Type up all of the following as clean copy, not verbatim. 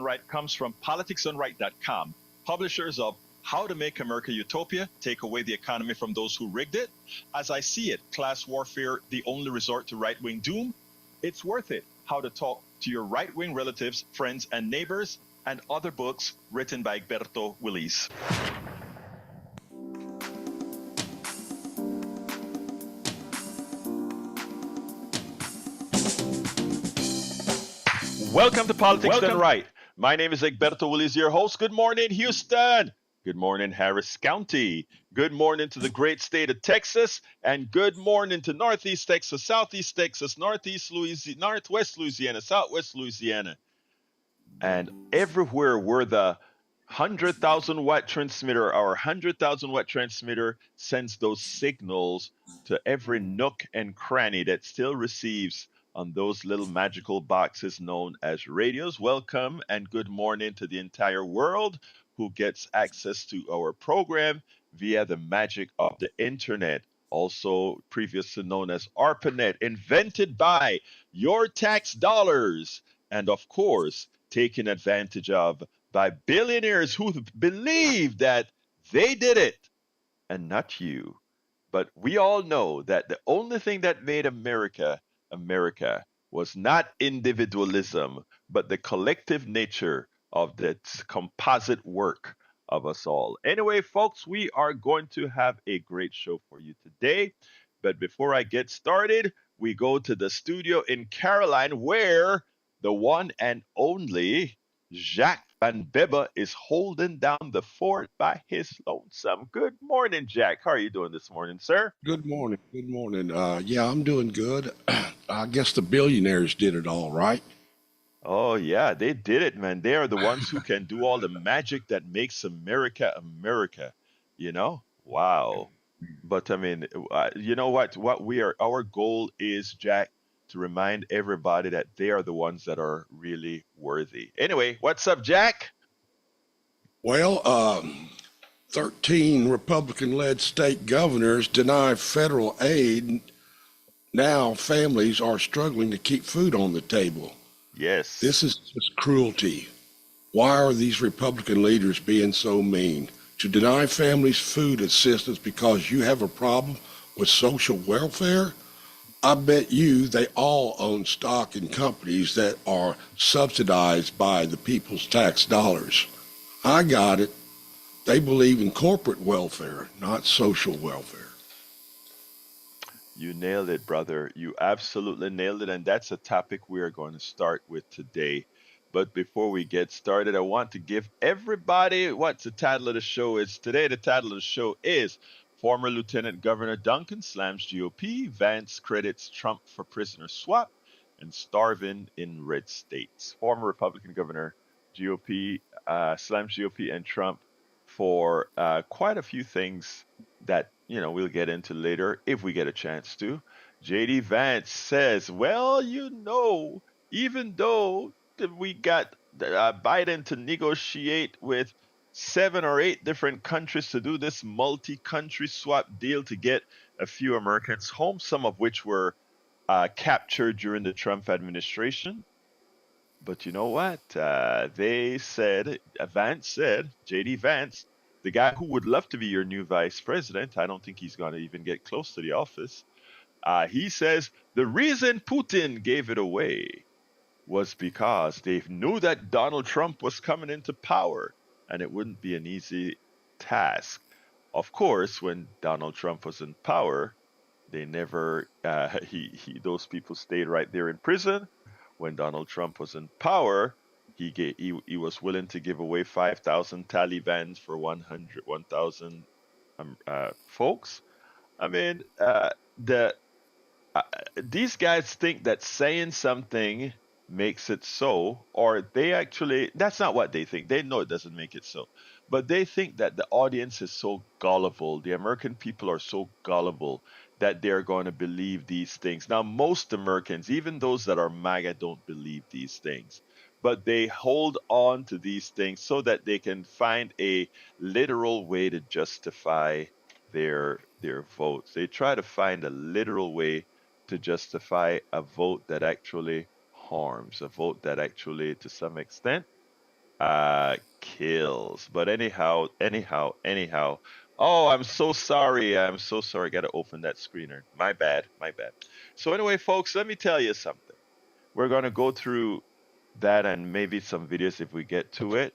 Right comes from politicsdoneright.com, publishers of How to Make America Utopia, Take Away the Economy from Those Who Rigged It, As I See It, Class Warfare, The Only Resort to Right-Wing Doom, It's Worth It, How to Talk to Your Right-Wing Relatives, Friends, and Neighbors, and other books written by Egberto Willis. Welcome to Politics Done Right. My name is Egberto Willis, your host. Good morning, Houston. Good morning, Harris County. Good morning to the great state of Texas. And good morning to Northeast Texas, Southeast Texas, Northwest Louisiana, Southwest Louisiana. And everywhere where the 100,000 watt transmitter, our 100,000 watt transmitter sends those signals to every nook and cranny that still receives on those little magical boxes known as radios. Welcome and good morning to the entire world who gets access to our program via the magic of the internet, also previously known as ARPANET, invented by your tax dollars, and of course, taken advantage of by billionaires who believe that they did it and not you. But we all know that the only thing that made America America was not individualism, but the collective nature of that composite work of us all. Anyway, folks, we are going to have a great show for you today. But before I get started, we go to the studio in Caroline where the one and only Jacques Van Bibba is holding down the fort by his lonesome. Good morning, Jack. How are you doing this morning, sir? Good morning. Good morning. Yeah, I'm doing good. I guess the billionaires did it all right. Oh, yeah, they did it, man. They are the ones who can do all the magic that makes America America, you know? Wow. But I mean, you know what? Our goal is, Jack, to remind everybody that they are the ones that are really worthy. Anyway, what's up, Jack? Well, 13 Republican led state governors deny federal aid. Now families are struggling to keep food on the table. Yes. This is just cruelty. Why are these Republican leaders being so mean? To deny families food assistance because you have a problem with social welfare? I bet you they all own stock in companies that are subsidized by the people's tax dollars. I got it. They believe in corporate welfare, not social welfare. You nailed it, brother. You absolutely nailed it. And that's a topic we are going to start with today. But before we get started, I want to give everybody what the title of the show is today. The title of the show is Former Lieutenant Governor Duncan slams GOP, Vance credits Trump for prisoner swap, and starving in red states. Former Republican Governor, GOP, slams GOP and Trump for quite a few things that we'll get into later if we get a chance to. JD Vance says, well, even though we got Biden to negotiate with 7 or 8 different countries to do this multi-country swap deal to get a few Americans home, some of which were captured during the Trump administration. But you know what? JD Vance, the guy who would love to be your new vice president, I don't think he's going to even get close to the office. He says the reason Putin gave it away was because they knew that Donald Trump was coming into power and it wouldn't be an easy task. Of course, when Donald Trump was in power, they never, those people stayed right there in prison. When Donald Trump was in power, he was willing to give away 5,000 Talibans for 1,000 folks. I mean, these guys think that saying something makes it so, or that's not what they think. They know it doesn't make it so. But they think that the audience is so gullible, the American people are so gullible that they're going to believe these things. Now, most Americans, even those that are MAGA, don't believe these things. But they hold on to these things so that they can find a literal way to justify their votes. They try to find a literal way to justify a vote that actually harms, a vote that actually, to some extent, kills. But anyhow. Oh, I'm so sorry. I'm so sorry. I got to open that screener. My bad. My bad. So anyway, folks, let me tell you something. We're going to go through that and maybe some videos if we get to it.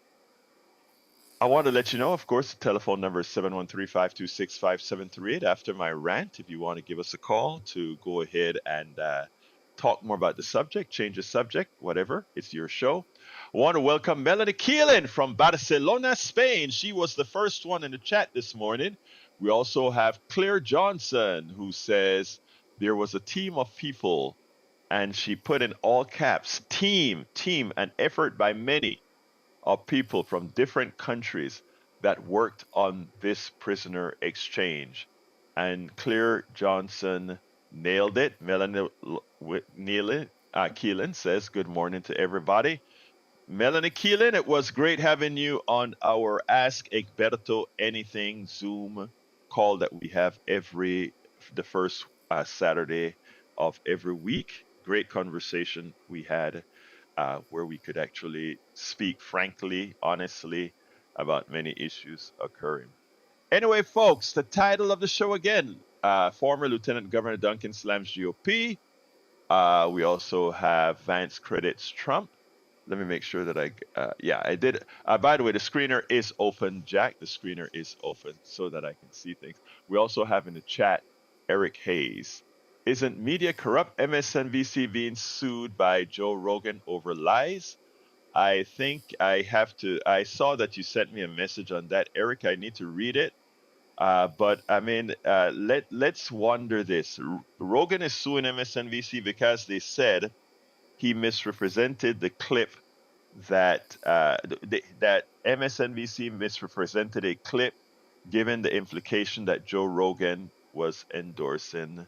I want to let you know, of course, the telephone number is 713-526-5738. After my rant, if you want to give us a call to go ahead and talk more about the subject, change the subject, whatever, it's your show. I want to welcome Melanie Keelan from Barcelona, Spain. She was the first one in the chat this morning. We also have Claire Johnson, who says there was a team of people, and she put in all caps, team, an effort by many of people from different countries that worked on this prisoner exchange. And Claire Johnson nailed it. Melanie Keelan says, good morning to everybody. Melanie Keelan, it was great having you on our Ask Egberto Anything Zoom call that we have the first Saturday of every week. Great conversation we had where we could actually speak frankly, honestly about many issues occurring. Anyway, folks, the title of the show again, former Lieutenant Governor Duncan slams GOP. We also have Vance credits Trump. Let me make sure that I did. By the way, the screener is open, Jack. The screener is open so that I can see things. We also have in the chat Eric Hayes. Isn't media corrupt? MSNBC being sued by Joe Rogan over lies? I think I saw that you sent me a message on that, Eric. I need to read it. But I mean, let's wonder this. Rogan is suing MSNBC because they said he misrepresented the clip that that MSNBC misrepresented a clip, given the implication that Joe Rogan was endorsing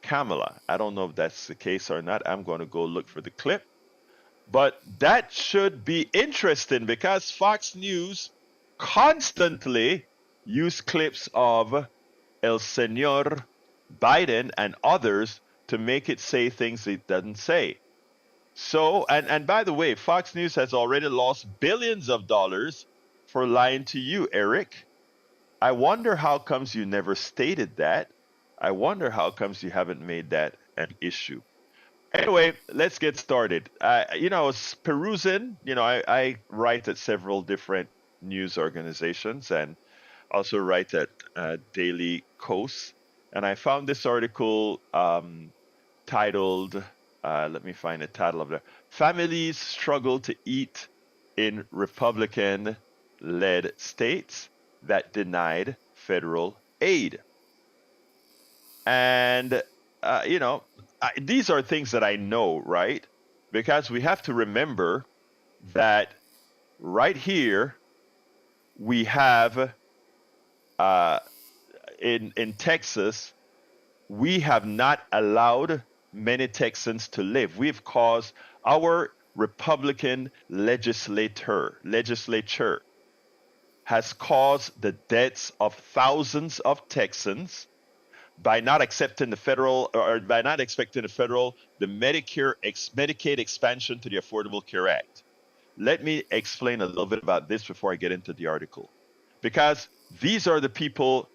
Kamala. I don't know if that's the case or not. I'm going to go look for the clip. But that should be interesting because Fox News constantly use clips of El Senor Biden and others to make it say things it doesn't say. So, and by the way, Fox News has already lost billions of dollars for lying to you, Eric. I wonder how comes you never stated that. I wonder how comes you haven't made that an issue. Anyway, let's get started. I was perusing, I write at several different news organizations and also write at Daily Kos. And I found this article titled, let me find the title of it. Families Struggle to Eat in Republican-Led States That Denied Federal Aid. And, these are things that I know, right? Because we have to remember that right here we have in Texas, we have not allowed many Texans to live. We've caused our Republican legislature has caused the deaths of thousands of Texans by not accepting the Medicaid expansion to the Affordable Care Act. Let me explain a little bit about this before I get into the article. Because these are the people,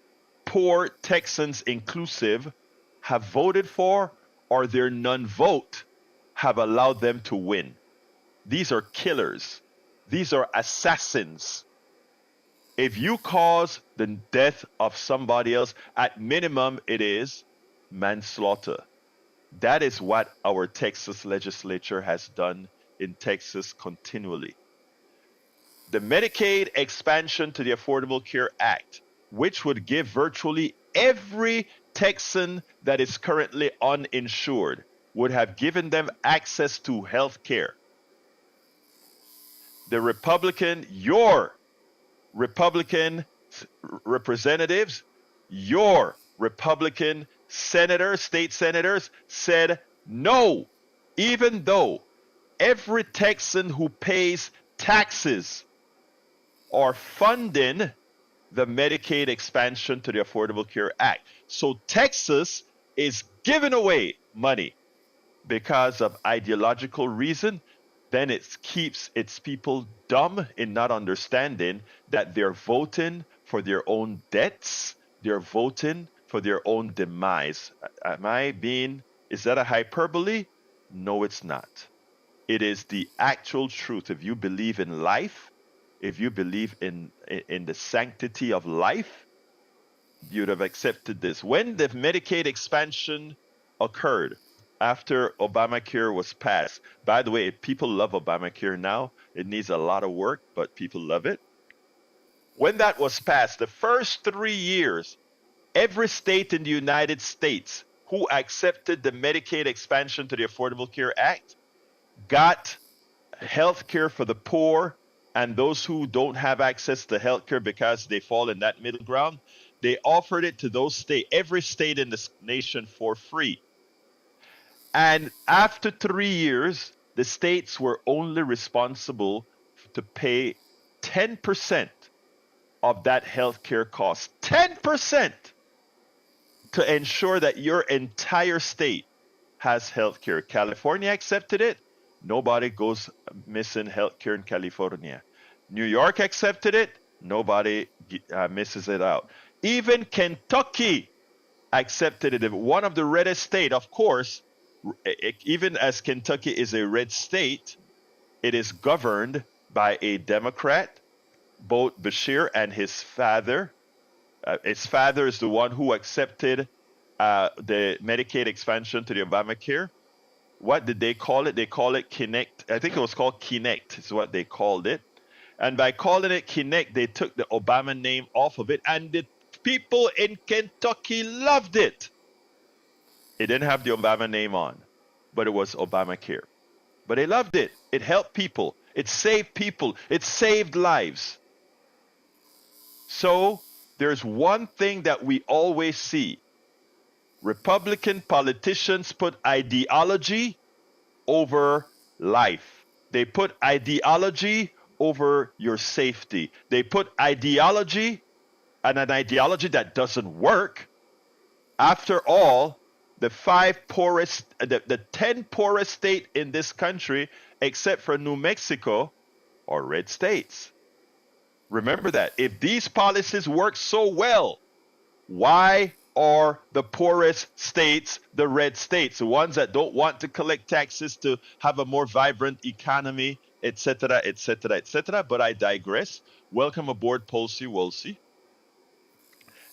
poor Texans inclusive, have voted for, or their non-vote have allowed them to win. These are killers. These are assassins. If you cause the death of somebody else, at minimum, it is manslaughter. That is what our Texas legislature has done in Texas continually. The Medicaid expansion to the Affordable Care Act, which would give virtually every Texan that is currently uninsured, would have given them access to health care. Your Republican representatives, your Republican senators, state senators said no, even though every Texan who pays taxes are funding the Medicaid expansion to the Affordable Care Act. So Texas is giving away money because of ideological reason. then it keeps its people dumb in not understanding that they're voting for their own debts, they're voting for their own demise. Am I being, is that a hyperbole? No, it's not. It is the actual truth. If you believe in life, if you believe in the sanctity of life, you'd have accepted this. When the Medicaid expansion occurred after Obamacare was passed, by the way, people love Obamacare now. It needs a lot of work, but people love it. When that was passed, the first 3 years, every state in the United States who accepted the Medicaid expansion to the Affordable Care Act got health care for the poor and those who don't have access to health care because they fall in that middle ground. They offered it to those states, every state in this nation for free. And after 3 years, the states were only responsible to pay 10% of that health care cost. 10% to ensure that your entire state has health care. California accepted it. Nobody goes missing health care in California. New York accepted it. Nobody misses it out. Even Kentucky accepted it. One of the reddest state, of course, even as Kentucky is a red state, it is governed by a Democrat, both Bashir and his father. His father is the one who accepted the Medicaid expansion to the Obamacare. What did they call it? They call it Kinect. I think it was called Kinect, is what they called it. And by calling it Kinect, they took the Obama name off of it, and the people in Kentucky loved it. It didn't have the Obama name on, but it was Obamacare. But they loved it. It helped people. It saved people. It saved lives. So there's one thing that we always see. Republican politicians put ideology over life. They put ideology over your safety. They put ideology, and an ideology that doesn't work. After all, the 10 poorest state in this country, except for New Mexico, are red states. Remember that. If these policies work so well, why are the poorest states the red states, the ones that don't want to collect taxes to have a more vibrant economy, etc., etc., etc.? But I digress. Welcome aboard, Polsey Wolsey.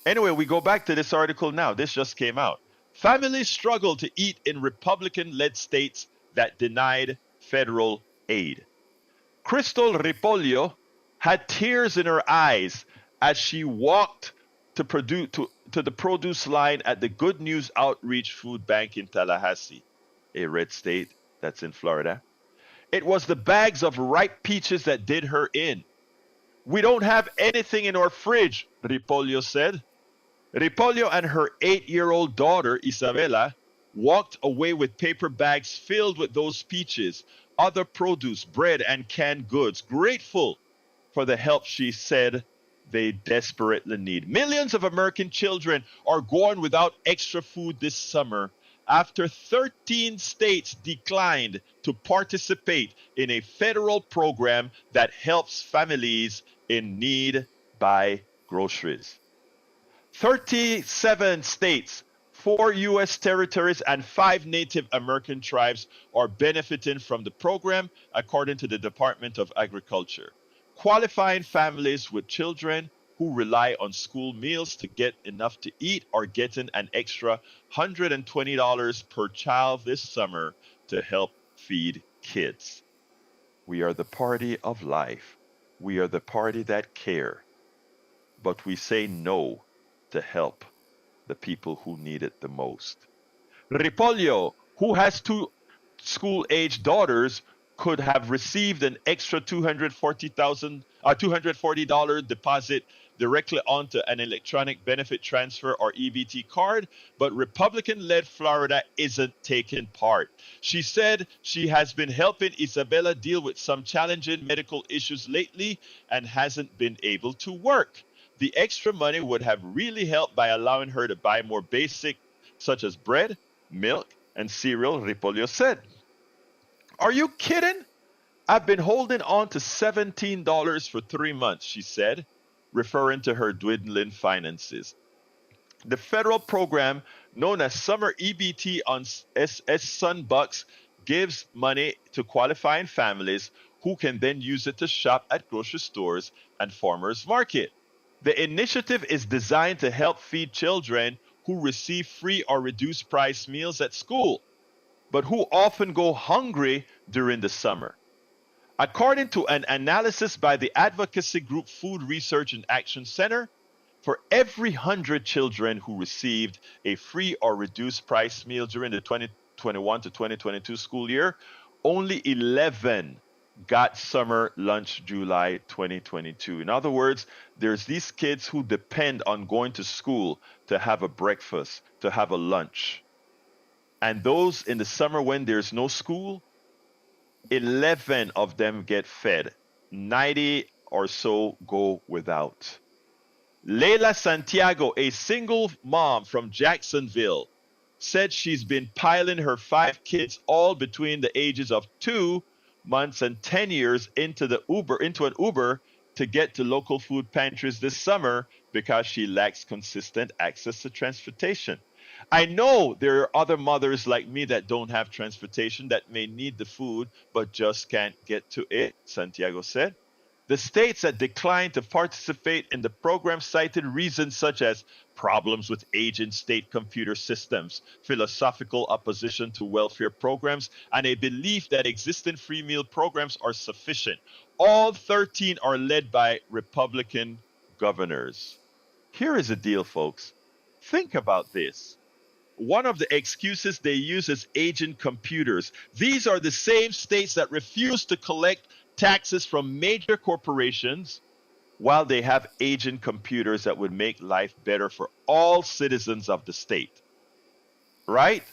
Anyway, we go back to this article now. This just came out. Families struggle to eat in Republican-led states that denied federal aid. Crystal Ripollio had tears in her eyes as she walked to the produce line at the Good News Outreach Food Bank in Tallahassee, a red state that's in Florida. It was the bags of ripe peaches that did her in. We don't have anything in our fridge, Ripollio said. Ripollio and her 8-year-old daughter, Isabella, walked away with paper bags filled with those peaches, other produce, bread, and canned goods, grateful for the help she said they desperately need. Millions of American children are going without extra food this summer after 13 states declined to participate in a federal program that helps families in need buy groceries. 37 states, 4 U.S. territories, and 5 Native American tribes are benefiting from the program, according to the Department of Agriculture. Qualifying families with children who rely on school meals to get enough to eat are getting an extra $120 per child this summer to help feed kids. We are the party of life. We are the party that care. But we say no to help the people who need it the most. Ripollio, who has 2 school-age daughters, could have received an extra $240 deposit directly onto an electronic benefit transfer or EBT card, but Republican-led Florida isn't taking part. She said she has been helping Isabella deal with some challenging medical issues lately and hasn't been able to work. The extra money would have really helped by allowing her to buy more basic, such as bread, milk, and cereal, Ripollio said. Are you kidding? I've been holding on to $17 for 3 months, she said, referring to her dwindling finances. The federal program known as Summer EBT on Sunbucks gives money to qualifying families who can then use it to shop at grocery stores and farmers market. The initiative is designed to help feed children who receive free or reduced price meals at school, but who often go hungry during the summer. According to an analysis by the advocacy group Food Research and Action Center, for every 100 children who received a free or reduced price meal during the 2021 to 2022 school year, only 11 got summer lunch July 2022. In other words, there's these kids who depend on going to school to have a breakfast, to have a lunch. And those in the summer when there's no school, 11 of them get fed. 90 or so go without. Leila Santiago, a single mom from Jacksonville, said she's been piling her 5 kids, all between the ages of 2 months and 10 years, into an Uber to get to local food pantries this summer because she lacks consistent access to transportation. I know there are other mothers like me that don't have transportation that may need the food but just can't get to it, Santiago said. The states that declined to participate in the program cited reasons such as problems with aging state computer systems, philosophical opposition to welfare programs, and a belief that existing free meal programs are sufficient. All 13 are led by Republican governors. Here is the deal, folks. Think about this. One of the excuses they use is aging computers. These are the same states that refuse to collect taxes from major corporations while they have aging computers that would make life better for all citizens of the state, right?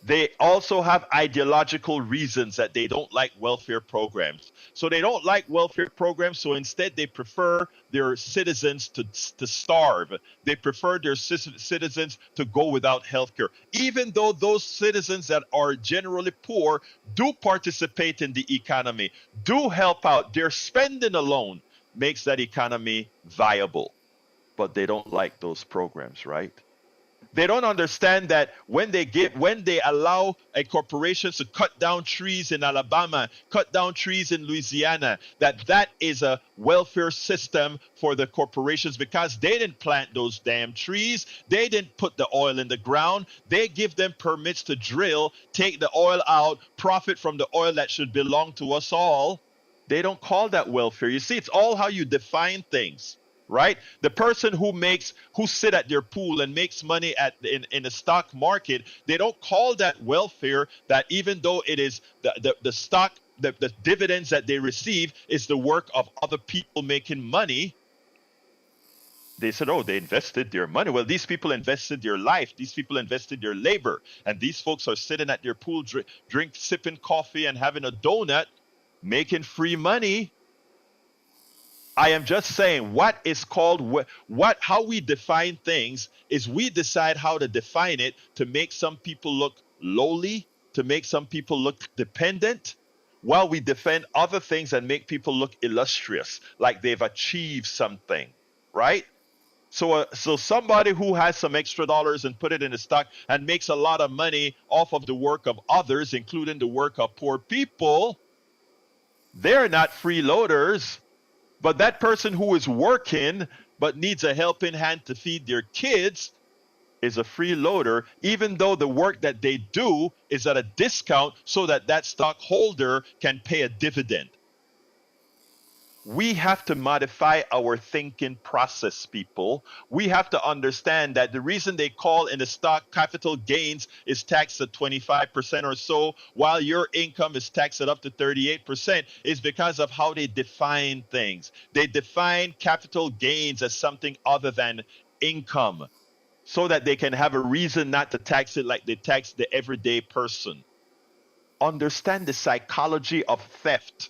They also have ideological reasons that they don't like welfare programs. So they don't like welfare programs, so instead they prefer their citizens to starve. They prefer their citizens to go without health care. Even though those citizens that are generally poor do participate in the economy, do help out, their spending alone makes that economy viable. But they don't like those programs, right? They don't understand that when they allow a corporation to cut down trees in Alabama, cut down trees in Louisiana, that is a welfare system for the corporations because they didn't plant those damn trees. They didn't put the oil in the ground. They give them permits to drill, take the oil out, profit from the oil that should belong to us all. They don't call that welfare. You see, it's all how you define things, right? The person who sit at their pool and makes money in the stock market, they don't call that welfare. That even though it is the stock, the dividends that they receive is the work of other people making money. They said, oh, they invested their money. Well, these people invested their life. These people invested their labor. And these folks are sitting at their pool, sipping coffee and having a donut, making free money. I am just saying what is called how we define things is we decide how to define it to make some people look lowly, to make some people look dependent, while we defend other things and make people look illustrious, like they've achieved something, right? So somebody who has some extra dollars and put it in a stock and makes a lot of money off of the work of others, including the work of poor people, they're not freeloaders. But that person who is working but needs a helping hand to feed their kids is a freeloader, even though the work that they do is at a discount so that stockholder can pay a dividend. We have to modify our thinking process, people. We have to understand that the reason they call in the stock capital gains is taxed at 25% or so, while your income is taxed at up to 38%, is because of how they define things. They define capital gains as something other than income so that they can have a reason not to tax it like they tax the everyday person. Understand the psychology of theft.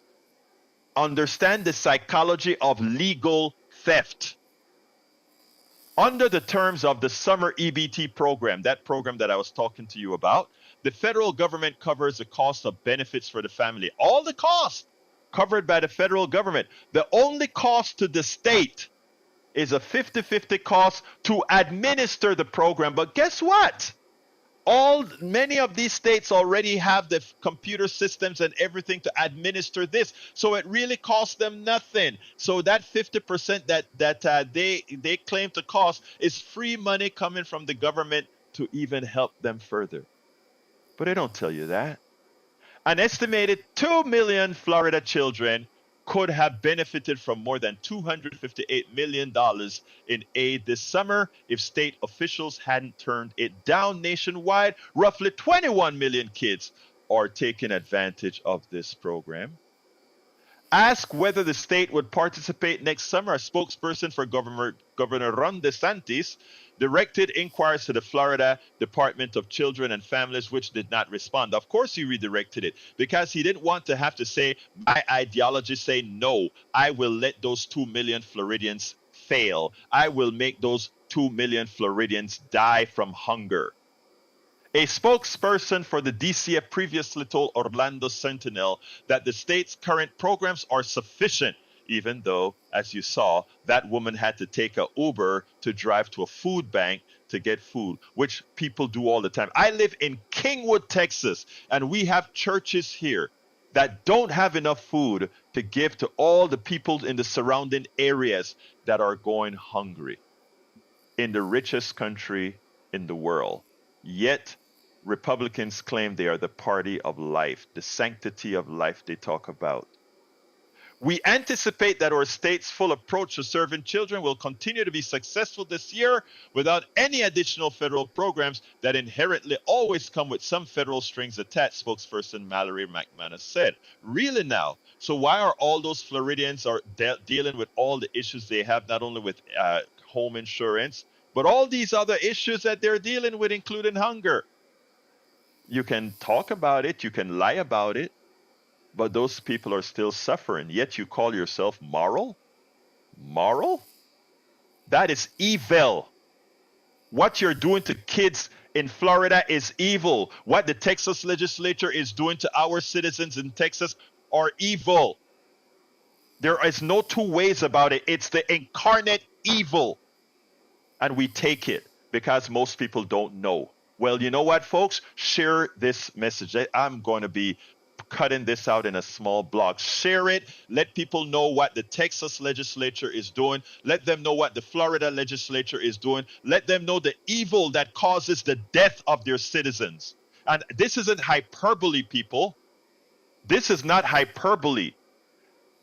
Understand the psychology of legal theft. Under the terms of the summer EBT program, that program that I was talking to you about, the federal government covers the cost of benefits for the family. All the cost. covered by the federal government. The only cost to the state is a 50-50 cost to administer the program. But guess what? Many of these states already have the computer systems and everything to administer this, so it really costs them nothing. So that 50% that they claim to cost is free money coming from the government to even help them further. But they don't tell you that. An estimated 2 million Florida children could have benefited from more than $258 million in aid this summer if state officials hadn't turned it down nationwide. Roughly 21 million kids are taking advantage of this program. Asked whether the state would participate next summer, a spokesperson for Governor Ron DeSantis directed inquiries to the Florida Department of Children and Families, which did not respond. Of course, he redirected it because he didn't want to have to say, my ideology say no, I will let those 2 million Floridians fail. I will make those 2 million Floridians die from hunger. A spokesperson for the DCF previously told Orlando Sentinel that the state's current programs are sufficient, even though, as you saw, that woman had to take an Uber to drive to a food bank to get food, which people do all the time. I live in Kingwood, Texas, and we have churches here that don't have enough food to give to all the people in the surrounding areas that are going hungry in the richest country in the world. Yet, Republicans claim they are the party of life, the sanctity of life they talk about. We anticipate that our state's full approach to serving children will continue to be successful this year without any additional federal programs that inherently always come with some federal strings attached, spokesperson Mallory McManus said. Really now? So why are all those Floridians dealing with all the issues they have, not only with home insurance, but all these other issues that they're dealing with, including hunger? You can talk about it, you can lie about it, but those people are still suffering. Yet you call yourself moral? Moral? That is evil. What you're doing to kids in Florida is evil. What the Texas legislature is doing to our citizens in Texas are evil. There is no two ways about it. It's the incarnate evil. And we take it because most people don't know. Well, you know what, folks? Share this message. I'm going to be cutting this out in a small blog. Share it. Let people know what the Texas legislature is doing. Let them know what the Florida legislature is doing. Let them know the evil that causes the death of their citizens. And this isn't hyperbole, people. This is not hyperbole.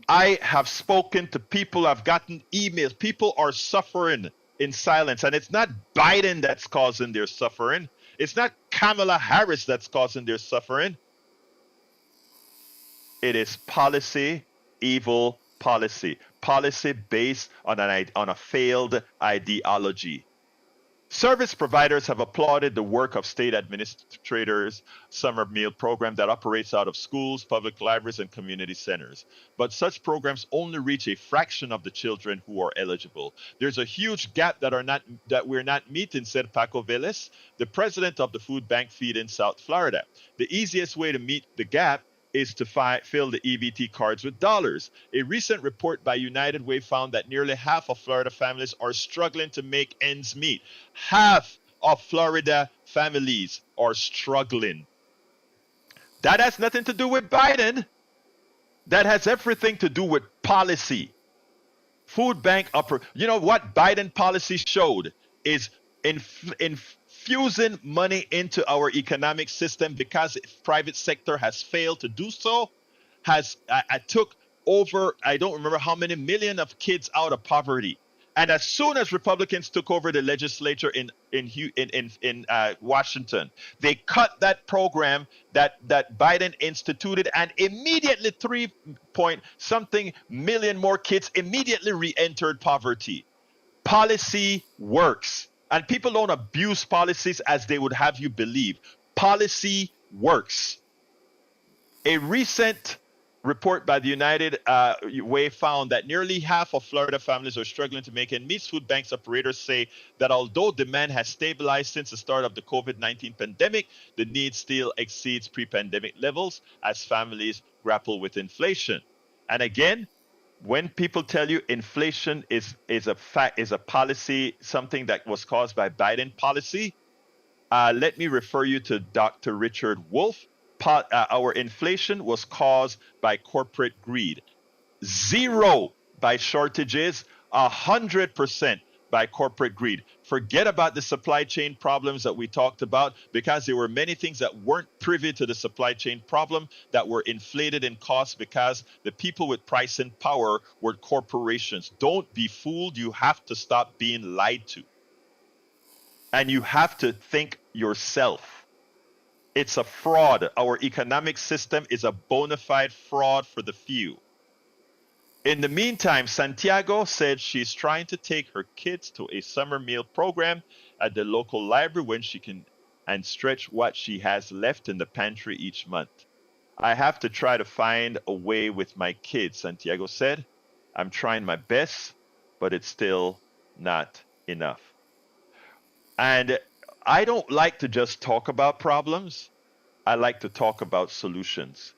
I have spoken to people. I've gotten emails. People are suffering in silence. And it's not Biden that's causing their suffering. It's not Kamala Harris that's causing their suffering. It is policy, evil policy. Policy based on a failed ideology. Service providers have applauded the work of state administrators' summer meal program that operates out of schools, public libraries, and community centers. But such programs only reach a fraction of the children who are eligible. There's a huge gap that we're not meeting, said Paco Velez, the president of the food bank feed in South Florida. The easiest way to meet the gap is to fill the EBT cards with dollars. A recent report by United Way found that nearly half of Florida families are struggling to make ends meet. Half of Florida families are struggling. That has nothing to do with Biden. That has everything to do with policy. Food bank you know what Biden policy showed is infusing money into our economic system because the private sector has failed to do so. I took over, I don't remember how many million of kids out of poverty. And as soon as Republicans took over the legislature in Washington, they cut that program that Biden instituted, and immediately 3-point-something million more kids immediately re-entered poverty. Policy works. And people don't abuse policies as they would have you believe. Policy works. A recent report by the United Way found that nearly half of Florida families are struggling to make ends meet. Food banks operators say that although demand has stabilized since the start of the COVID-19 pandemic, the need still exceeds pre-pandemic levels as families grapple with inflation. And again, when people tell you inflation is a fact, is a policy, something that was caused by Biden policy, let me refer you to Dr. Richard Wolff. Our inflation was caused by corporate greed. Zero by shortages, 100% by corporate greed. Forget about the supply chain problems that we talked about, because there were many things that weren't privy to the supply chain problem that were inflated in cost because the people with price and power were corporations. Don't be fooled. You have to stop being lied to. And you have to think yourself. It's a fraud. Our economic system is a bona fide fraud for the few. In the meantime, Santiago said she's trying to take her kids to a summer meal program at the local library when she can, and stretch what she has left in the pantry each month. I have to try to find a way with my kids, Santiago said. I'm trying my best, but it's still not enough. And I don't like to just talk about problems. I like to talk about solutions.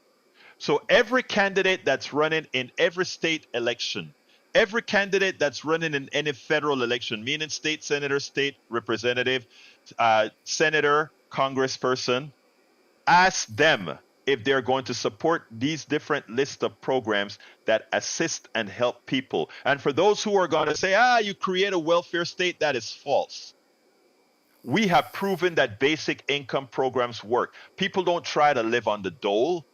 So every candidate that's running in every state election, every candidate that's running in any federal election, meaning state senator, state representative, senator, congressperson, ask them if they're going to support these different lists of programs that assist and help people. And for those who are going to say, you create a welfare state, that is false. We have proven that basic income programs work. People don't try to live on the dole.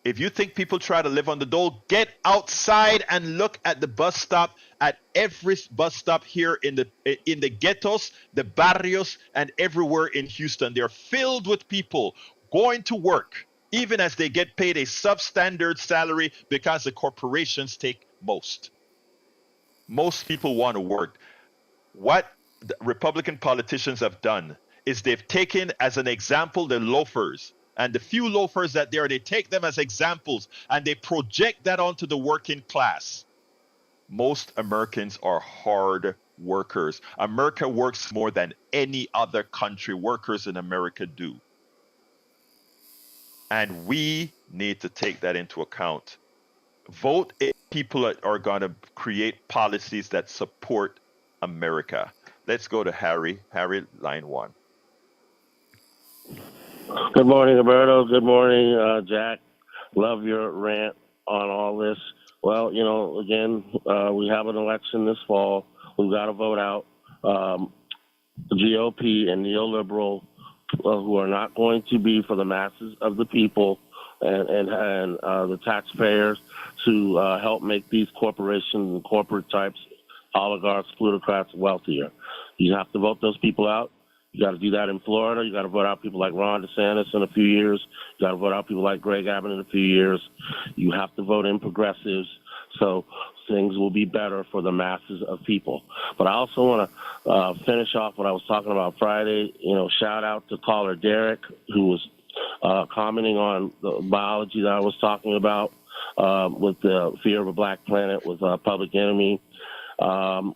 If you think people try to live on the dole, get outside and look at the bus stop, at every bus stop here in the ghettos, the barrios, and everywhere in Houston. They're filled with people going to work, even as they get paid a substandard salary because the corporations take most. Most people want to work. What the Republican politicians have done is they've taken as an example the loafers. And the few loafers that there, they take them as examples and they project that onto the working class. Most Americans are hard workers. America works more than any other country workers in America do. And we need to take that into account. Vote if people are going to create policies that support America. Let's go to Harry. Harry, line one. Good morning, Roberto. Good morning, Jack. Love your rant on all this. Well, again, we have an election this fall. We've got to vote out the GOP and neoliberal who are not going to be for the masses of the people and the taxpayers to help make these corporations and corporate types, oligarchs, plutocrats wealthier. You have to vote those people out. You got to do that in Florida. You got to vote out people like Ron DeSantis in a few years. You got to vote out people like Greg Abbott in a few years. You have to vote in progressives so things will be better for the masses of people. But I also want to finish off what I was talking about Friday. Shout out to caller Derek, who was commenting on the biology that I was talking about with the Fear of a Black Planet with Public Enemy. Right.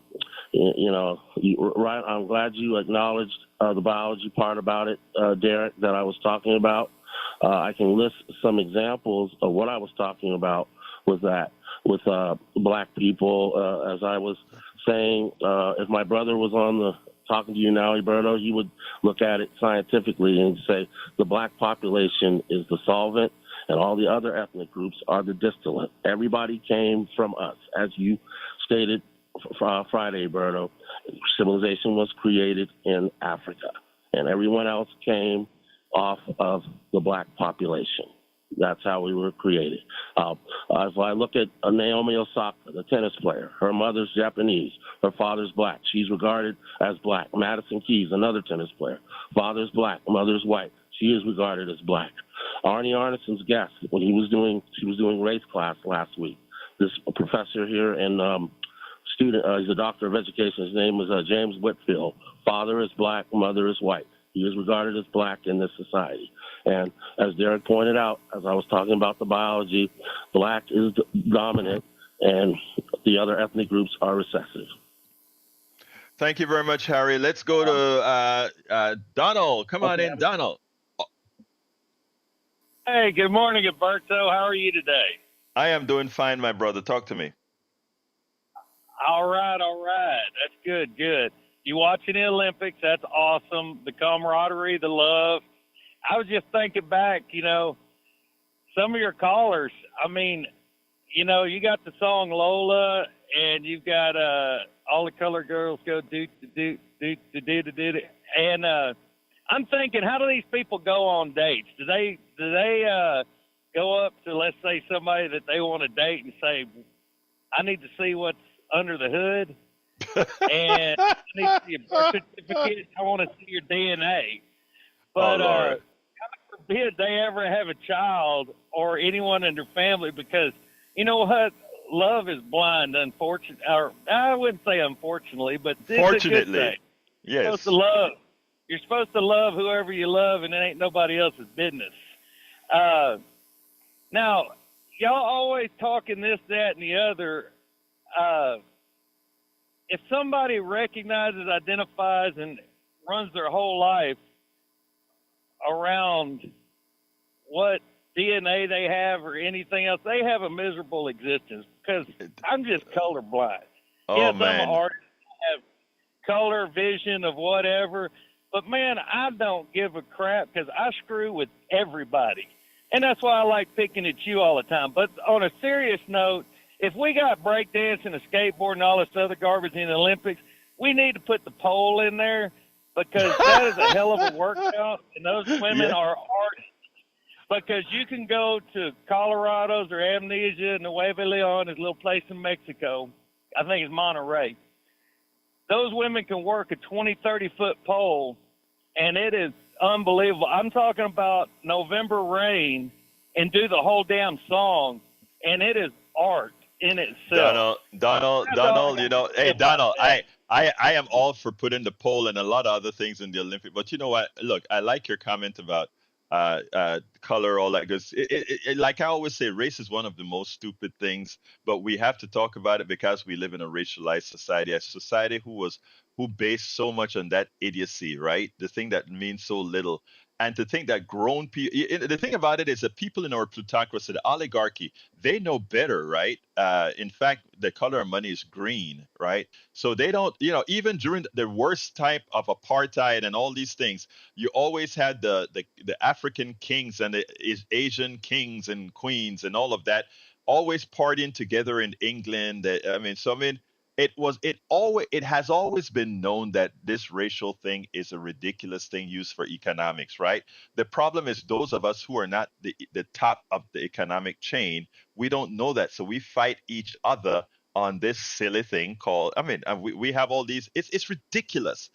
I'm glad you acknowledged the biology part about it, Derek, that I was talking about. I can list some examples of what I was talking about with that, with black people. As I was saying, if my brother was on the talking to you now, Alberto, he would look at it scientifically and say the black population is the solvent and all the other ethnic groups are the distillate. Everybody came from us, as you stated Friday, Berto. Civilization was created in Africa, and everyone else came off of the black population. That's how we were created. If I look at Naomi Osaka, the tennis player, her mother's Japanese, her father's black. She's regarded as black. Madison Keys, another tennis player, father's black, mother's white. She is regarded as black. Arnie Arnison's guest, when she was doing race class last week. This professor here in he's a doctor of education. His name is James Whitfield. Father is black, mother is white. He is regarded as black in this society. And as Derek pointed out, as I was talking about the biology, black is dominant and the other ethnic groups are recessive. Thank you very much, Harry. Let's go to Donald. Come on in, Donald. Hey, good morning, Alberto. How are you today? I am doing fine, my brother. Talk to me. All right, all right. That's good, good. You watching the Olympics? That's awesome. The camaraderie, the love. I was just thinking back, some of your callers. I mean, you got the song Lola, and you've got all the color girls go do do do do do do do, and I'm thinking, how do these people go on dates? Do they go up to, let's say, somebody that they want to date and say, I need to see what's under the hood, and I need to see a birth certificate. I want to see your DNA. Oh But Lord. God forbid they ever have a child or anyone in their family, because you know what? Love is blind, unfortunately. Or I wouldn't say unfortunately, but it's a good Fortunately, thing. You're supposed to yes. love. You're supposed to love whoever you love, and it ain't nobody else's business. Uh, Now, y'all always talking this, that, and the other. Uh, if somebody recognizes, identifies, and runs their whole life around what DNA they have or anything else, they have a miserable existence, because I'm just colorblind. Oh Yes, I'm an man. artist. I have color vision of whatever, but man, I don't give a crap, because I screw with everybody. And that's why I like picking at you all the time. But on a serious note, if we got breakdancing and skateboarding and all this other garbage in the Olympics, we need to put the pole in there, because that is a hell of a workout, and those women Yeah. are artists. Because you can go to Colorado's or Amnesia, Nuevo Leon, is a little place in Mexico. I think it's Monterey. Those women can work a 20, 30-foot pole, and it is unbelievable. I'm talking about November Rain, and do the whole damn song, and it is art in itself. That's all I Donald, got to say hey, about Donald, that. I am all for putting the pole and a lot of other things in the Olympic. But you know what? Look, I like your comment about color, all that. Because like I always say, race is one of the most stupid things. But we have to talk about it because we live in a racialized society, a society who based so much on that idiocy, right? The thing that means so little. And to think that grown people, the thing about it is that people in our plutocracy, the oligarchy, they know better, right? In fact, the color of money is green, right? So they don't, even during the worst type of apartheid and all these things, you always had the African kings and the Asian kings and queens and all of that always partying together in England. I mean, it has always been known that this racial thing is a ridiculous thing used for economics, right? The problem is those of us who are not the top of the economic chain, we don't know that, so we fight each other on this silly thing called, we have all these, it's ridiculous.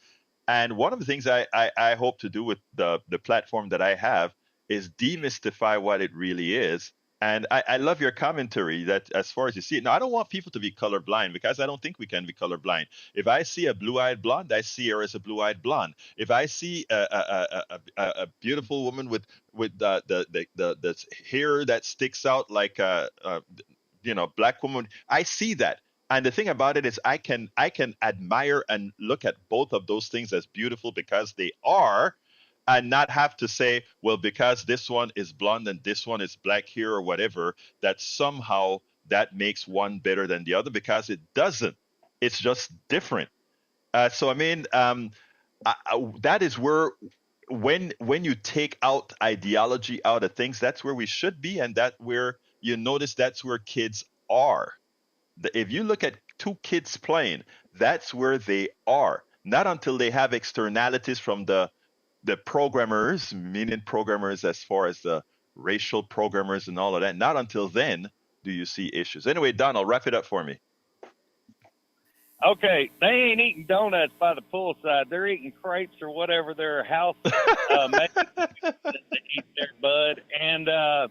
And one of the things I hope to do with the platform that I have is demystify what it really is. And I love your commentary that as far as you see it. Now, I don't want people to be colorblind, because I don't think we can be colorblind. If I see a blue-eyed blonde, I see her as a blue-eyed blonde. If I see a beautiful woman with the hair that sticks out like black woman, I see that. And the thing about it is I can admire and look at both of those things as beautiful because they are, and not have to say, well, because this one is blonde and this one is black here or whatever, that somehow that makes one better than the other, because it doesn't. It's just different. So I mean, that is where, when you take out ideology out of things, that's where we should be, and that where you notice that's where kids are. If you look at two kids playing, that's where they are. Not until they have externalities from the programmers, meaning programmers as far as the racial programmers and all of that. Not until then do you see issues. Anyway, Donald, wrap it up for me. Okay, they ain't eating donuts by the poolside. They're eating crepes or whatever their house makes that they eat there, bud. And oh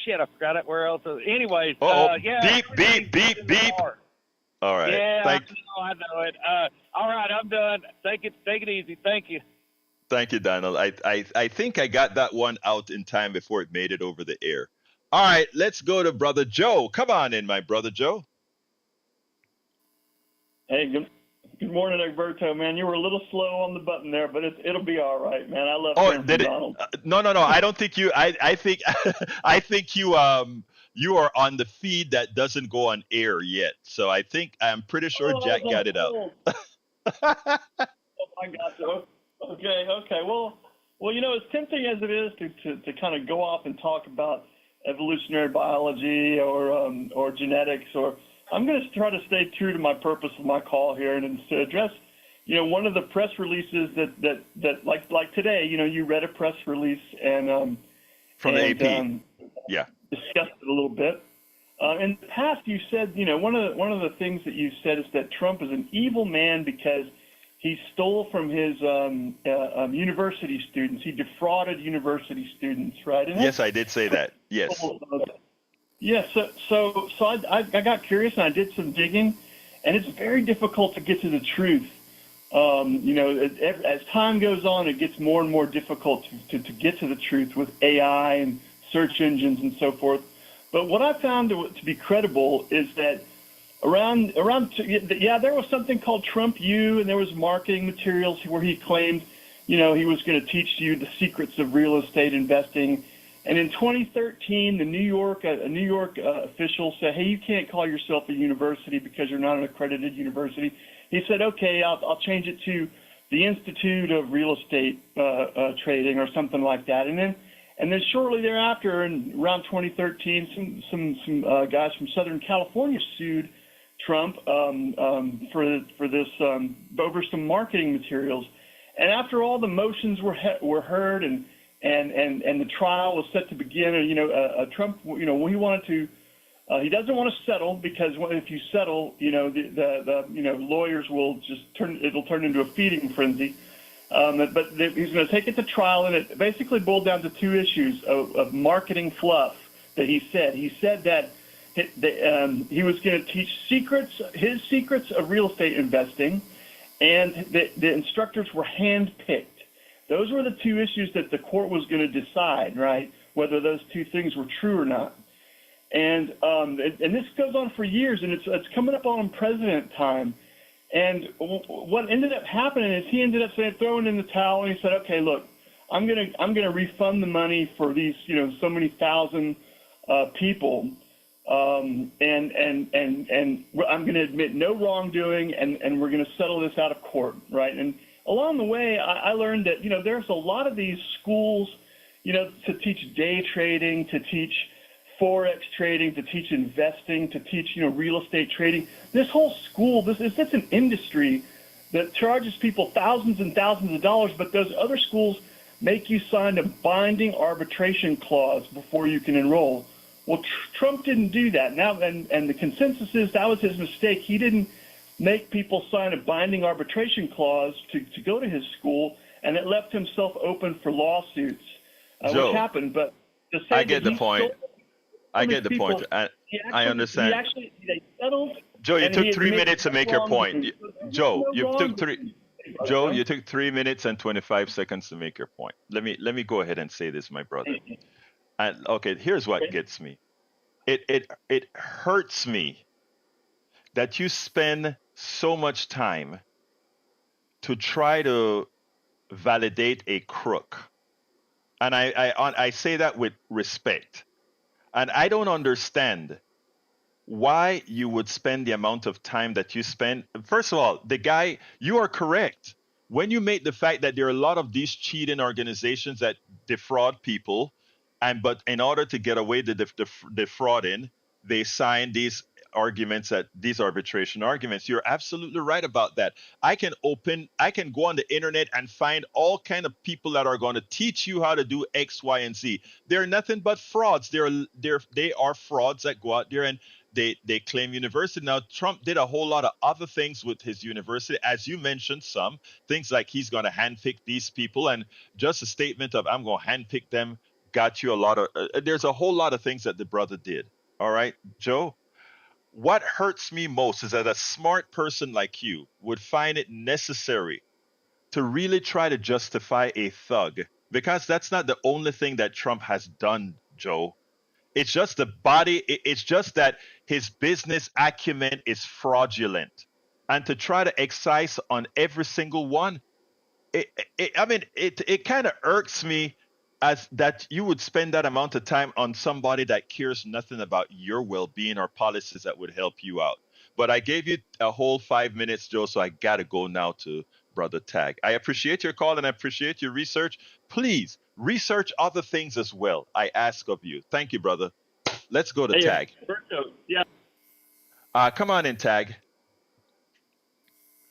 shit, I forgot it. Where else? Anyways, Oh, yeah, beep, beep, beep, beep. All right. yeah, I know it. All right, I'm done. Take it easy. Thank you. Thank you, Donald. I think I got that one out in time before it made it over the air. All right, let's go to Brother Joe. Come on in, my Brother Joe. Hey, good morning, Alberto. Man, you were a little slow on the button there, but it'll be all right, man. I love Oh, hearing from did it? Donald. No, no, no. I don't think you. I think I think you are on the feed that doesn't go on air yet. So I'm pretty sure Oh, I Jack was on got it out. hold. Oh, I got you. Okay, okay. Well, as tempting as it is to kind of go off and talk about evolutionary biology or genetics, or I'm going to try to stay true to my purpose of my call here, and to address, one of the press releases that like today, you read a press release From the AP. Yeah. discussed it a little bit. In the past, you said, one of the things that you said is that Trump is an evil man because he stole from his university students. He defrauded university students, right? And Yes, I did say that. Yes. yeah. So I got curious and I did some digging, and it's very difficult to get to the truth. As time goes on, it gets more and more difficult to get to the truth with AI and search engines and so forth. But what I found to be credible is that there was something called Trump U, and there was marketing materials where he claimed, he was going to teach you the secrets of real estate investing. And in 2013, a New York official said, "Hey, you can't call yourself a university because you're not an accredited university." He said, "Okay, I'll change it to the Institute of Real Estate Trading or something like that." And then shortly thereafter, around 2013, some guys from Southern California sued Trump for this over some marketing materials. And after all the motions were heard and the trial was set to begin, Trump, he wanted to. He doesn't want to settle because if you settle, the lawyers will it'll turn into a feeding frenzy. But he's going to take it to trial, and it basically boiled down to two issues of marketing fluff that he said. He said that he was going to teach his secrets of real estate investing, and the instructors were handpicked. Those were the two issues that the court was going to decide, right, whether those two things were true or not. And this goes on for years, and it's coming up on president time. And what ended up happening is he ended up throwing in the towel, and he said, "Okay, look, I'm gonna refund the money for these so many thousand people, and I'm gonna admit no wrongdoing, and we're gonna settle this out of court, right?" And along the way, I learned that there's a lot of these schools, to teach day trading, to teach Forex trading, to teach investing, to teach real estate trading. This whole school, it's an industry that charges people thousands and thousands of dollars, but those other schools make you sign a binding arbitration clause before you can enroll. Well, Trump didn't do that. Now, and the consensus is that was his mistake. He didn't make people sign a binding arbitration clause to go to his school, and it left himself open for lawsuits, Joe, which happened. But to say I get the point. I get the point. I understand. They settled. Joe, you took 3 minutes to make your wrong point. thing. Joe, No you took 3 minutes and 25 seconds to make your point. Let me go ahead and say this, my brother. And okay, here's what gets me. It hurts me that you spend so much time to try to validate a crook. And I say that with respect. And I don't understand why you would spend the amount of time that you spend. First of all, the guy, you are correct. When you make the fact that there are a lot of these cheating organizations that defraud people, but in order to get away the defrauding, they sign these arguments, that these arbitration arguments. You're absolutely right about that. I can go on the internet and find all kind of people that are going to teach you how to do X, Y, and Z. They're nothing but frauds. They are frauds that go out there and they claim university. Now, Trump did a whole lot of other things with his university, as you mentioned, some things like he's going to handpick these people, and just a statement of "I'm going to handpick them" got you a lot of. There's a whole lot of things that the brother did. All right, Joe. What hurts me most is that a smart person like you would find it necessary to really try to justify a thug, because that's not the only thing that Trump has done, Joe. It's just it's just that his business acumen is fraudulent. And to try to excise on every single one, it kind of irks me as that you would spend that amount of time on somebody that cares nothing about your well-being or policies that would help you out. But I gave you a whole 5 minutes, Joe, so I gotta go now to Brother Tag. I appreciate your call and I appreciate your research. Please research other things as well. I ask of you. Thank you, brother. Let's go to Hey, Tag. Berto, yeah. Come on in, Tag.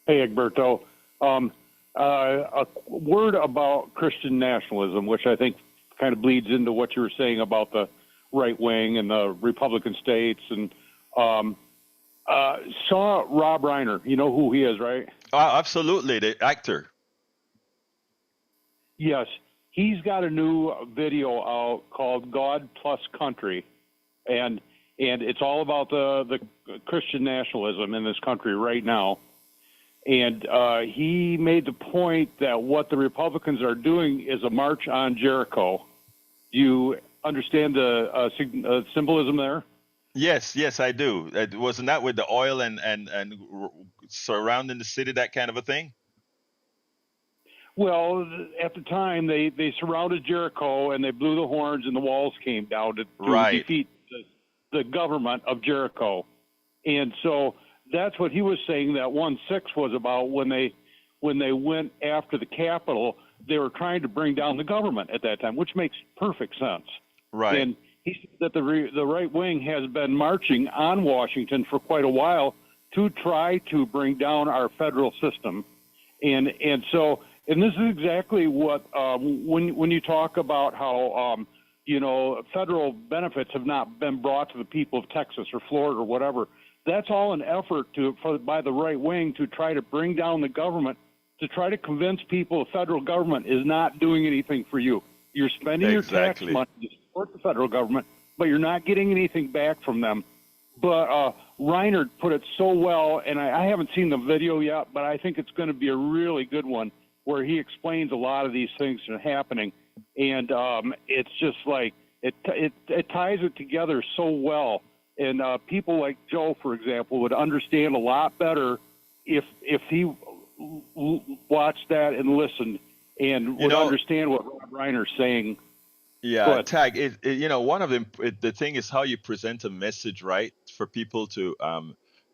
Hey, Egberto. A word about Christian nationalism, which I think kind of bleeds into what you were saying about the right wing and the Republican states. And saw Rob Reiner. You know who he is, right? Absolutely, the actor. Yes. He's got a new video out called God Plus Country. And it's all about the Christian nationalism in this country right now. And he made the point that what the Republicans are doing is a march on Jericho. Do you understand the symbolism there? Yes, I do. Wasn't that with the oil and surrounding the city, that kind of a thing? Well, at the time, they surrounded Jericho and they blew the horns and the walls came down to defeat the government of Jericho. And so that's what he was saying that 1-6 was about when they went after the Capitol. They were trying to bring down the government at that time, which makes perfect sense. Right. And he said that the right wing has been marching on Washington for quite a while to try to bring down our federal system. And this is exactly what when you talk about how federal benefits have not been brought to the people of Texas or Florida or whatever. That's all an effort by the right wing to try to bring down the government, to try to convince people the federal government is not doing anything for you. You're spending your tax money to support the federal government, but you're not getting anything back from them. But Reiner put it so well, and I haven't seen the video yet, but I think it's going to be a really good one where he explains a lot of these things that are happening. And it's just like it ties it together so well. And people like Joe, for example, would understand a lot better if he watched that and listened and would understand what Rob Reiner's saying. Yeah, Tag. One of them. The thing is how you present a message, right, for people to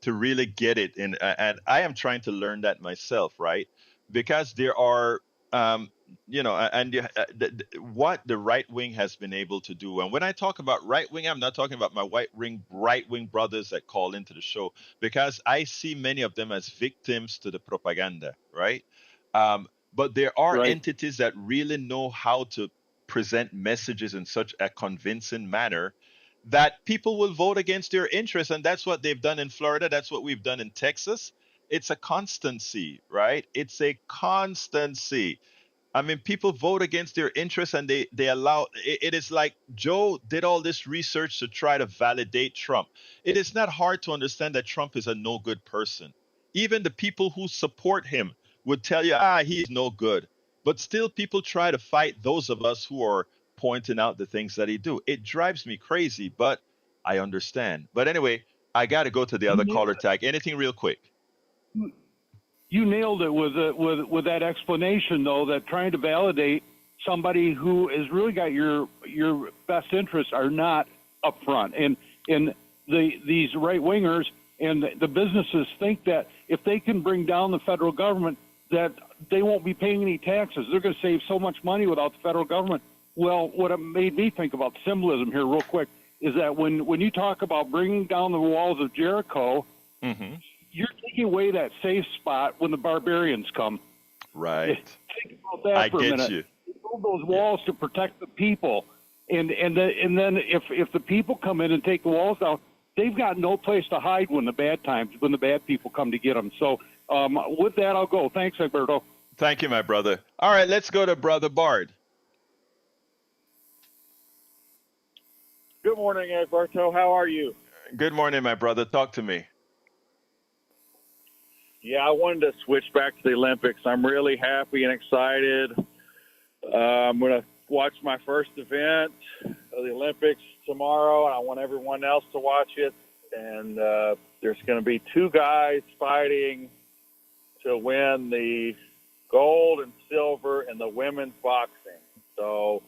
really get it. And I am trying to learn that myself, right, because there are what the right wing has been able to do. And when I talk about right wing, I'm not talking about my right wing brothers that call into the show, because I see many of them as victims to the propaganda, right? But there are entities that really know how to present messages in such a convincing manner that people will vote against their interests. And that's what they've done in Florida. That's what we've done in Texas. It's a constancy, right? It's a constancy. I mean, people vote against their interests and they allow it is like Joe did all this research to try to validate Trump. It is not hard to understand that Trump is a no good person. Even the people who support him would tell you, he's no good. But still, people try to fight those of us who are pointing out the things that he do. It drives me crazy, but I understand. But anyway, I got to go to the other caller tag. Anything real quick? You nailed it with that explanation, though, that trying to validate somebody who has really got your best interests are not up front. And these right wingers and the businesses think that if they can bring down the federal government, that they won't be paying any taxes. They're going to save so much money without the federal government. Well, what it made me think about symbolism here real quick is that when you talk about bringing down the walls of Jericho, you're taking away that safe spot when the barbarians come. Right. Think about that for a minute. You build those walls to protect the people, and then if the people come in and take the walls down, they've got no place to hide when the bad people come to get them. So with that, I'll go. Thanks, Egberto. Thank you, my brother. All right, let's go to Brother Bard. Good morning, Egberto. How are you? Good morning, my brother. Talk to me. Yeah, I wanted to switch back to the Olympics. I'm really happy and excited. I'm going to watch my first event of the Olympics tomorrow, and I want everyone else to watch it. And there's going to be two guys fighting to win the gold and silver in the women's boxing. So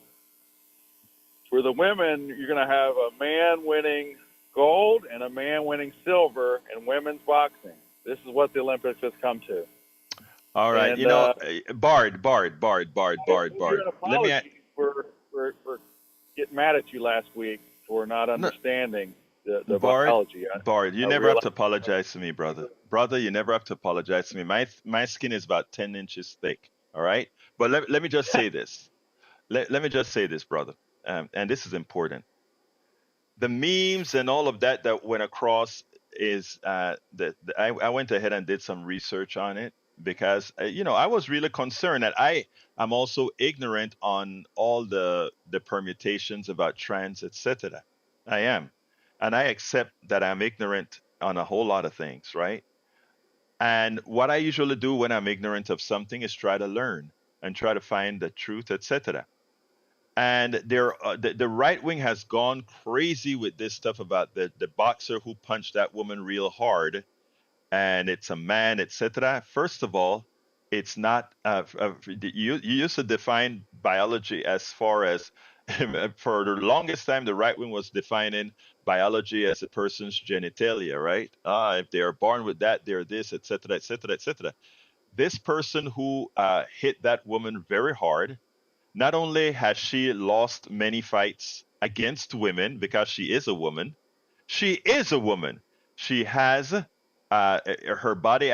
For the women, you're going to have a man winning gold and a man winning silver in women's boxing. This is what the Olympics has come to. All right. And Bard. you're an Let me. apology for getting mad at you last week for not No, understanding the Bard, biology. Bard, you I never have realize to apologize to me, brother. Brother, you never have to apologize to me. My skin is about 10 inches thick. All right. But let me just say this. Let me just say this, brother. And this is important. The memes and all of that that went across is I went ahead and did some research on it because I was really concerned that I am also ignorant on all the permutations about trans, etc. I am, and I accept that I'm ignorant on a whole lot of things, right? And what I usually do when I'm ignorant of something is try to learn and try to find the truth, etc. And the right wing has gone crazy with this stuff about the boxer who punched that woman real hard, and it's a man, etc. First of all, it's not. You used to define biology as far as for the longest time, the right wing was defining biology as a person's genitalia, right? If they are born with that, they're this, etc., etc., etc. This person who hit that woman very hard, not only has she lost many fights against women because she is a woman, she is a woman. She has her body,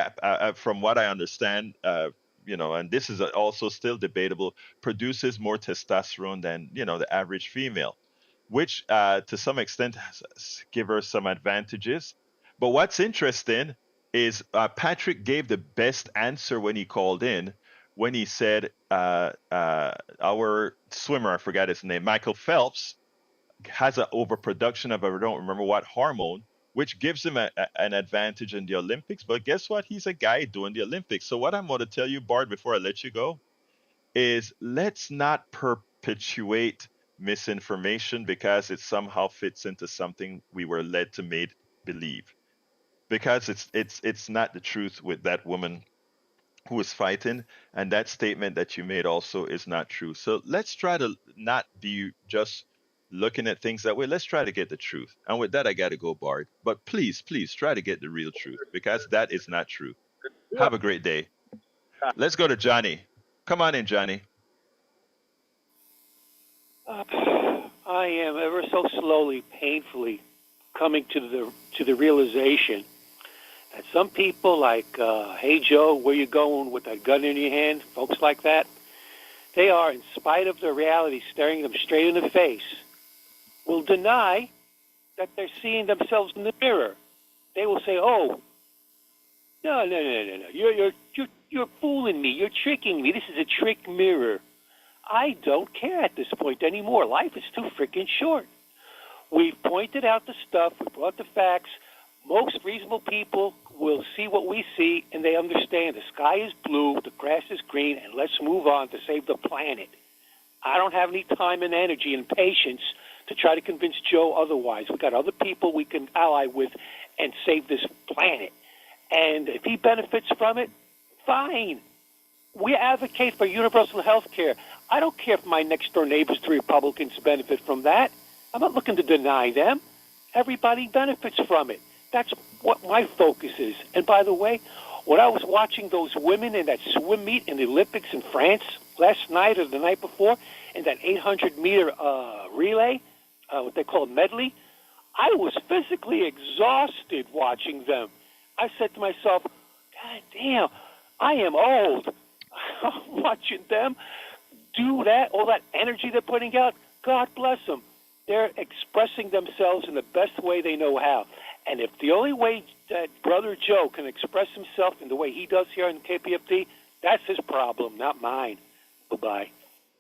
from what I understand, and this is also still debatable, produces more testosterone than the average female, which to some extent give her some advantages. But what's interesting is Patrick gave the best answer when he called in, when he said our swimmer, I forgot his name, Michael Phelps, has an overproduction of, I don't remember what hormone, which gives him an advantage in the Olympics. But guess what? He's a guy doing the Olympics. So what I'm going to tell you, Bart, before I let you go, is let's not perpetuate misinformation because it somehow fits into something we were led to made believe. Because it's not the truth with that woman who is fighting, and that statement that you made also is not true. So let's try to not be just looking at things that way. Let's try to get the truth. And with that, I got to go, Bard. But please, please try to get the real truth because that is not true. Have a great day. Let's go to Johnny. Come on in, Johnny. I am ever so slowly, painfully coming to the realization that some people like, hey Joe, where you going with that gun in your hand? Folks like that, they are, in spite of the reality staring them straight in the face, will deny that they're seeing themselves in the mirror. They will say, "Oh, no, you're fooling me. You're tricking me. This is a trick mirror." I don't care at this point anymore. Life is too freaking short. We've pointed out the stuff. We brought the facts. Most reasonable people will see what we see, and they understand the sky is blue, the grass is green, and let's move on to save the planet. I don't have any time and energy and patience to try to convince Joe otherwise. We've got other people we can ally with and save this planet. And if he benefits from it, fine. We advocate for universal health care. I don't care if my next-door neighbors, the Republicans, benefit from that. I'm not looking to deny them. Everybody benefits from it. That's what my focus is. And by the way, when I was watching those women in that swim meet in the Olympics in France last night or the night before, in that 800-meter relay, what they call medley, I was physically exhausted watching them. I said to myself, God damn, I am old. Watching them do that, all that energy they're putting out, God bless them. They're expressing themselves in the best way they know how. And if the only way that Brother Joe can express himself in the way he does here in KPFT, that's his problem, not mine. Bye-bye.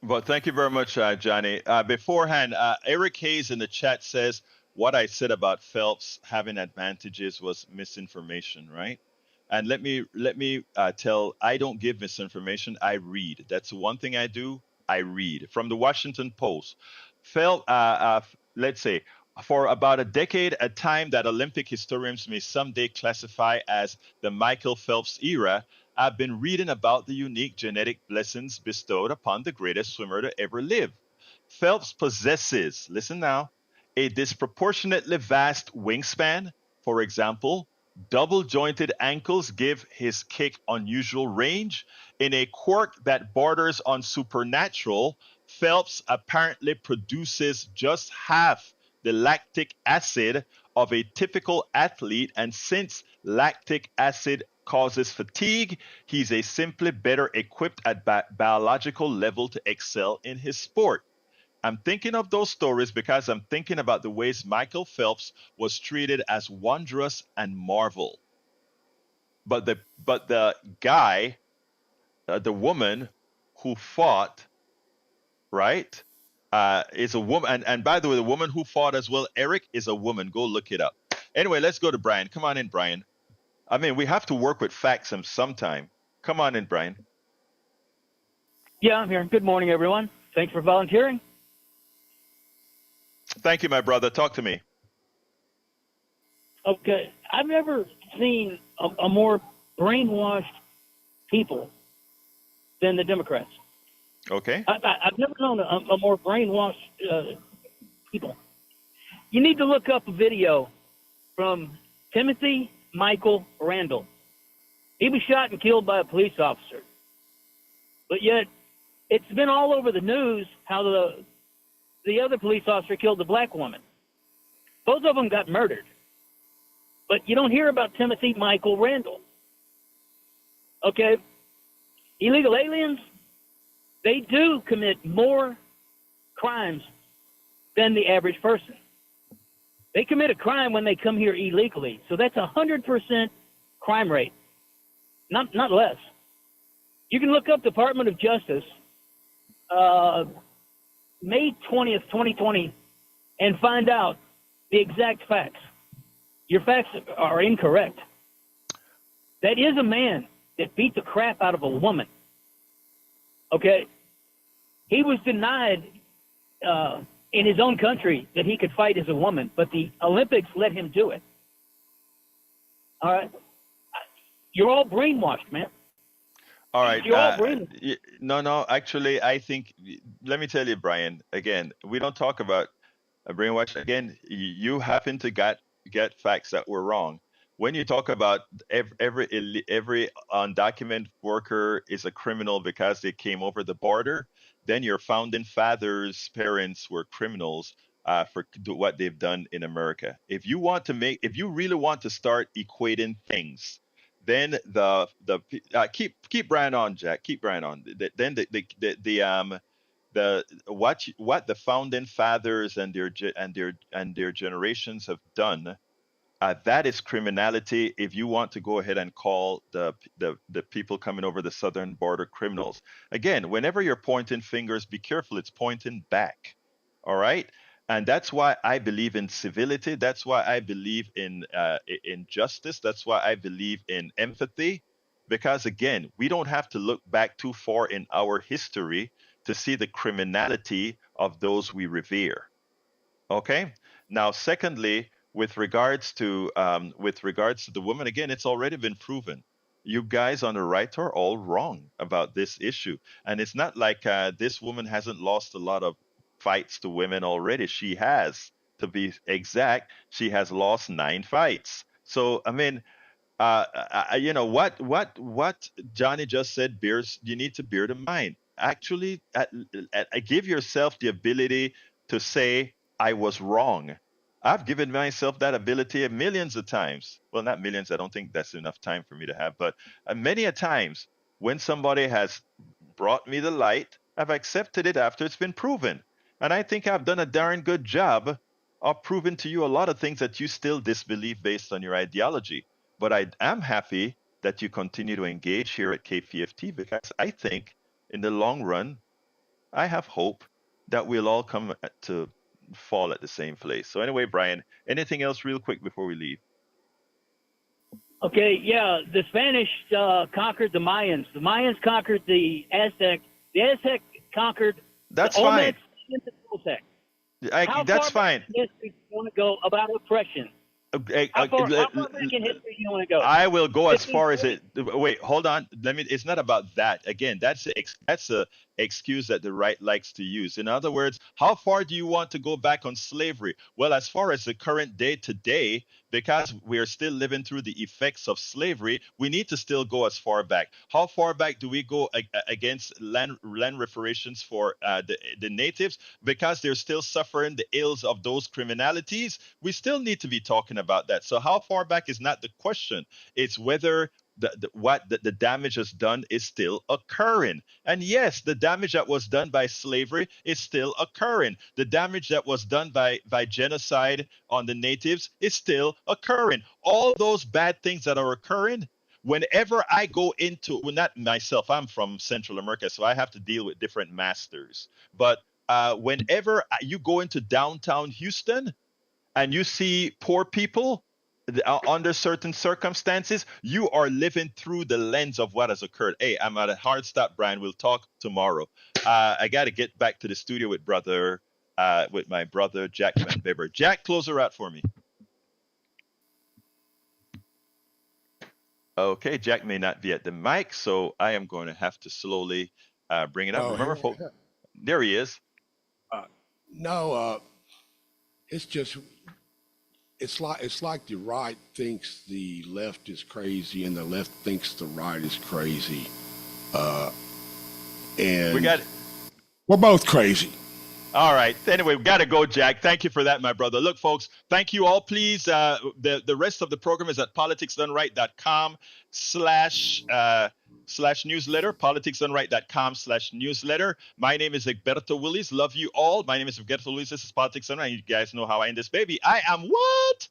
Well, thank you very much, Johnny. Beforehand, Eric Hayes in the chat says what I said about Phelps having advantages was misinformation, right? And let me tell, I don't give misinformation. I read. That's one thing I do. I read from the Washington Post. Phelps, let's say, for about a decade, a time that Olympic historians may someday classify as the Michael Phelps era, I've been reading about the unique genetic blessings bestowed upon the greatest swimmer to ever live. Phelps possesses, listen now, a disproportionately vast wingspan. For example, double jointed ankles give his kick unusual range. In a quirk that borders on supernatural, Phelps apparently produces just half the lactic acid of a typical athlete, and since lactic acid causes fatigue, he's a simply better equipped at biological level to excel in his sport. I'm thinking of those stories because I'm thinking about the ways Michael Phelps was treated as wondrous and marvel. But the guy, the woman who fought, right, is a woman. And by the way, the woman who fought as well, Eric, is a woman. Go look it up. Anyway, let's go to Brian. Come on in, Brian. I mean, we have to work with facts sometime. Come on in, Brian. Yeah, I'm here. Good morning, everyone. Thanks for volunteering. Thank you, my brother. Talk to me. Okay, I've never seen a more brainwashed people than the Democrats. Okay. I've never known a more brainwashed people. You need to look up a video from Timothy Michael Randall. He was shot and killed by a police officer. But yet, it's been all over the news how the other police officer killed the black woman. Both of them got murdered. But you don't hear about Timothy Michael Randall. Okay? Illegal aliens, they do commit more crimes than the average person. They commit a crime when they come here illegally. So that's 100% crime rate, not less. You can look up Department of Justice, May 20th, 2020, and find out the exact facts. Your facts are incorrect. That is a man that beat the crap out of a woman. Okay? He was denied in his own country that he could fight as a woman, but the Olympics let him do it. All right? You're all brainwashed, man. All right. You're all brainwashed. No. Actually, I think. Let me tell you, Brian. Again, we don't talk about a brainwash. Again, you happen to get facts that were wrong. When you talk about every undocumented worker is a criminal because they came over the border, then your founding fathers' parents were criminals for what they've done in America. If you really want to start equating things, then keep Brian on, Jack. Keep Brian on. Then what the founding fathers and their generations have done, that is criminality. If you want to go ahead and call the people coming over the southern border criminals, again, whenever you're pointing fingers, be careful. It's pointing back. All right. And that's why I believe in civility. That's why I believe in justice. That's why I believe in empathy. Because again, we don't have to look back too far in our history to see the criminality of those we revere. Okay. Now, secondly, with regards to the woman, again, it's already been proven. You guys on the right are all wrong about this issue, and it's not like this woman hasn't lost a lot of fights to women already. She has, to be exact, she has lost 9 fights. So I mean, what Johnny just said bears, you need to bear in mind. Actually, give yourself the ability to say I was wrong. I've given myself that ability millions of times. Well, not millions. I don't think that's enough time for me to have, but many a times when somebody has brought me the light, I've accepted it after it's been proven. And I think I've done a darn good job of proving to you a lot of things that you still disbelieve based on your ideology. But I am happy that you continue to engage here at KPFT, because I think in the long run, I have hope that we'll all come to fall at the same place. So anyway, Brian, anything else real quick before we leave? Okay, yeah, the Spanish conquered the Mayans. The Mayans conquered the Aztec. The Aztec conquered That's the fine. Olmecs and the Toltec. That's fine. History do you want to go about oppression? How far back in history do you want to go? I will go as far as it. Wait, hold on. It's not about that. Again, that's excuse that the right likes to use. In other words, how far do you want to go back on slavery? Well, as far as the current day today, because we are still living through the effects of slavery, we need to still go as far back. How far back do we go against land reparations for the natives? Because they're still suffering the ills of those criminalities. We still need to be talking about that. So how far back is not the question. It's whether the damage has done is still occurring. And yes, the damage that was done by slavery is still occurring. The damage that was done by genocide on the natives is still occurring. All those bad things that are occurring, whenever I go into, well, not myself, I'm from Central America, so I have to deal with different masters. But whenever you go into downtown Houston and you see poor people under certain circumstances, you are living through the lens of what has occurred. Hey, I'm at a hard stop, Brian. We'll talk tomorrow. I got to get back to the studio with my brother Jack Van Beber. Jack, close her out for me. Okay, Jack may not be at the mic, so I am going to have to slowly bring it up. Remember, folks, there he is. No, it's just it's like the right thinks the left is crazy and the left thinks the right is crazy, and we're both crazy. All right. Anyway, we got to go, Jack. Thank you for that, my brother. Look, folks, thank you all. Please, the rest of the program is at politicsdoneright.com/newsletter, politicsdoneright.com/newsletter. My name is Egberto Willis. Love you all. My name is Egberto Willis. This is Politics Done Right. You guys know how I end this baby. I am what?